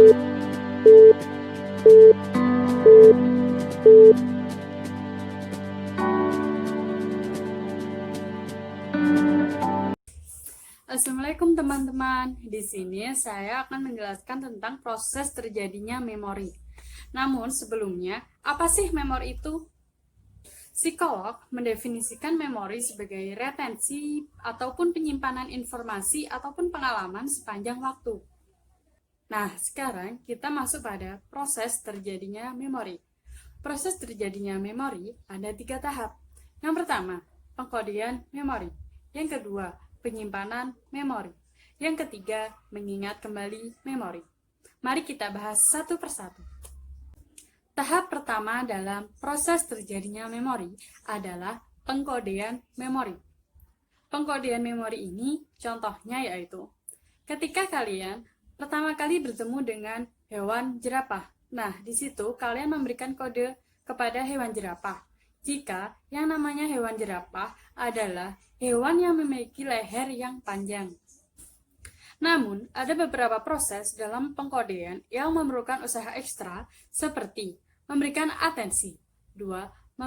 Assalamualaikum teman-teman. Di sini saya akan menjelaskan tentang proses terjadinya memori. Namun sebelumnya, apa sih memori itu? Psikolog mendefinisikan memori sebagai retensi ataupun penyimpanan informasi ataupun pengalaman sepanjang waktu. Nah, sekarang kita masuk pada proses terjadinya memori. Proses terjadinya memori ada 3 tahap. Yang pertama, pengkodean memori. Yang kedua, penyimpanan memori. Yang ketiga, mengingat kembali memori. Mari kita bahas satu persatu. Tahap pertama dalam proses terjadinya memori adalah pengkodean memori. Pengkodean memori ini contohnya yaitu ketika kalian pertama kali bertemu dengan hewan jerapah. Nah, di situ kalian memberikan kode kepada hewan jerapah. Jika yang namanya hewan jerapah adalah hewan yang memiliki leher yang panjang. Namun, ada beberapa proses dalam pengkodean yang memerlukan usaha ekstra seperti memberikan atensi. 2.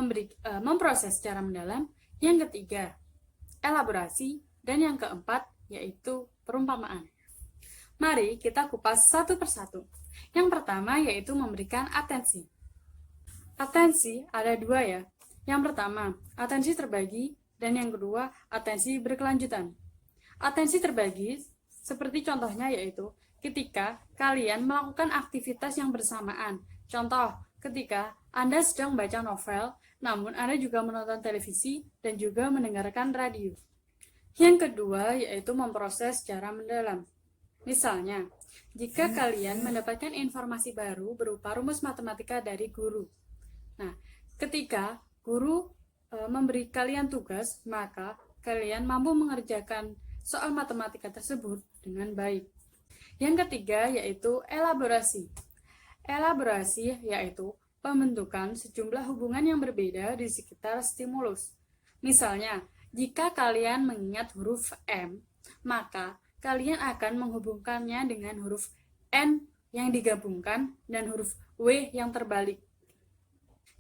Memproses secara mendalam. Yang ketiga, elaborasi. Dan yang keempat, yaitu perumpamaan. Mari kita kupas satu persatu. Yang pertama yaitu memberikan atensi. Atensi ada 2 ya. Yang pertama, atensi terbagi. Dan yang kedua, atensi berkelanjutan. Atensi terbagi seperti contohnya yaitu ketika kalian melakukan aktivitas yang bersamaan. Contoh, ketika Anda sedang membaca novel, namun Anda juga menonton televisi dan juga mendengarkan radio. Yang kedua yaitu memproses secara mendalam. Misalnya, jika kalian mendapatkan informasi baru berupa rumus matematika dari guru. Nah, ketika guru memberi kalian tugas, maka kalian mampu mengerjakan soal matematika tersebut dengan baik. Yang ketiga yaitu elaborasi. Elaborasi yaitu pembentukan sejumlah hubungan yang berbeda di sekitar stimulus. Misalnya, jika kalian mengingat huruf M, maka kalian akan menghubungkannya dengan huruf N yang digabungkan dan huruf W yang terbalik.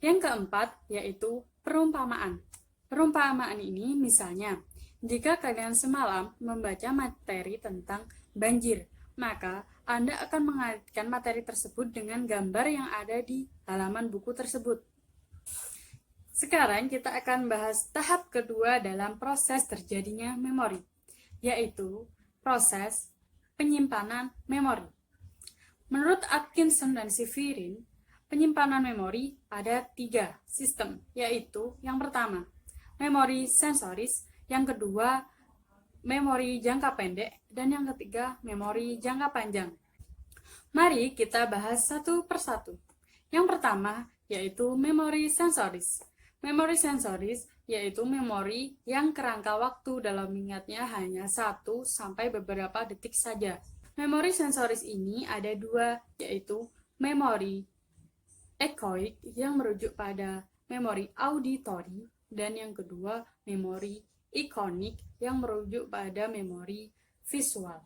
Yang keempat yaitu perumpamaan. Perumpamaan ini misalnya, jika kalian semalam membaca materi tentang banjir, maka Anda akan mengaitkan materi tersebut dengan gambar yang ada di halaman buku tersebut. Sekarang kita akan bahas tahap kedua dalam proses terjadinya memori, yaitu proses penyimpanan memori. Menurut Atkinson dan Severin, penyimpanan memori ada 3 sistem, yaitu yang pertama, memori sensoris, yang kedua, memori jangka pendek, dan yang ketiga, memori jangka panjang. Mari kita bahas satu persatu. Yang pertama, yaitu memori sensoris. Memori sensoris yaitu memori yang kerangka waktu dalam ingatnya hanya 1 sampai beberapa detik saja. Memori sensoris ini ada 2, yaitu memori ekoik yang merujuk pada memori auditori, dan yang kedua, memori ikonik yang merujuk pada memori visual.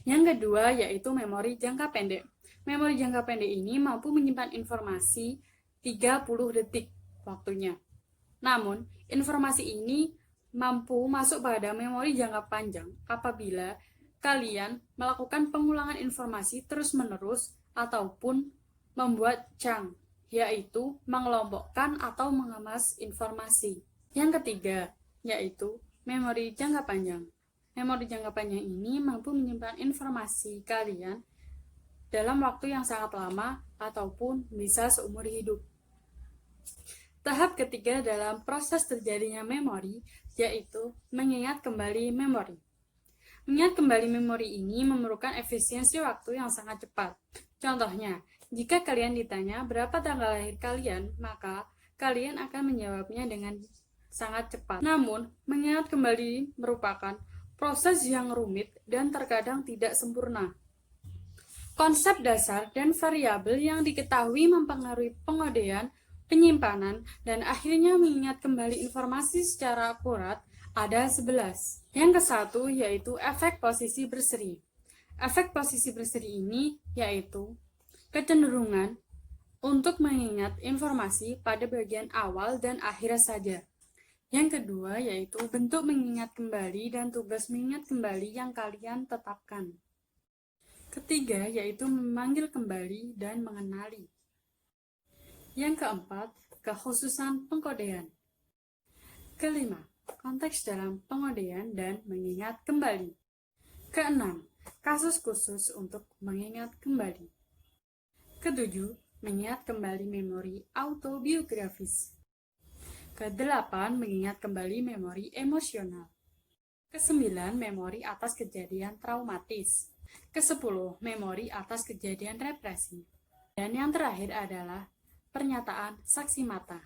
Yang kedua yaitu memori jangka pendek. Memori jangka pendek ini mampu menyimpan informasi 30 detik waktunya. Namun, informasi ini mampu masuk pada memori jangka panjang apabila kalian melakukan pengulangan informasi terus-menerus ataupun membuat chunk, yaitu mengelompokkan atau mengemas informasi. Yang ketiga, yaitu memori jangka panjang. Memori jangka panjang ini mampu menyimpan informasi kalian dalam waktu yang sangat lama ataupun bisa seumur hidup. Tahap ketiga dalam proses terjadinya memori yaitu mengingat kembali memori. Mengingat kembali memori ini memerlukan efisiensi waktu yang sangat cepat. Contohnya, jika kalian ditanya berapa tanggal lahir kalian, maka kalian akan menjawabnya dengan sangat cepat. Namun, mengingat kembali merupakan proses yang rumit dan terkadang tidak sempurna. Konsep dasar dan variabel yang diketahui mempengaruhi pengodean, penyimpanan, dan akhirnya mengingat kembali informasi secara akurat ada 11. Yang ke-1 yaitu efek posisi berseri. Efek posisi berseri ini yaitu kecenderungan untuk mengingat informasi pada bagian awal dan akhir saja. Yang kedua yaitu bentuk mengingat kembali dan tugas mengingat kembali yang kalian tetapkan. Ketiga yaitu memanggil kembali dan mengenali. Yang keempat, kekhususan pengkodean. Kelima, konteks dalam pengodean dan mengingat kembali. Keenam, kasus khusus untuk mengingat kembali. Ketujuh, mengingat kembali memori autobiografis. Kedelapan, mengingat kembali memori emosional. Kesembilan, memori atas kejadian traumatis. Kesepuluh, memori atas kejadian represi. Dan yang terakhir adalah pernyataan saksi mata.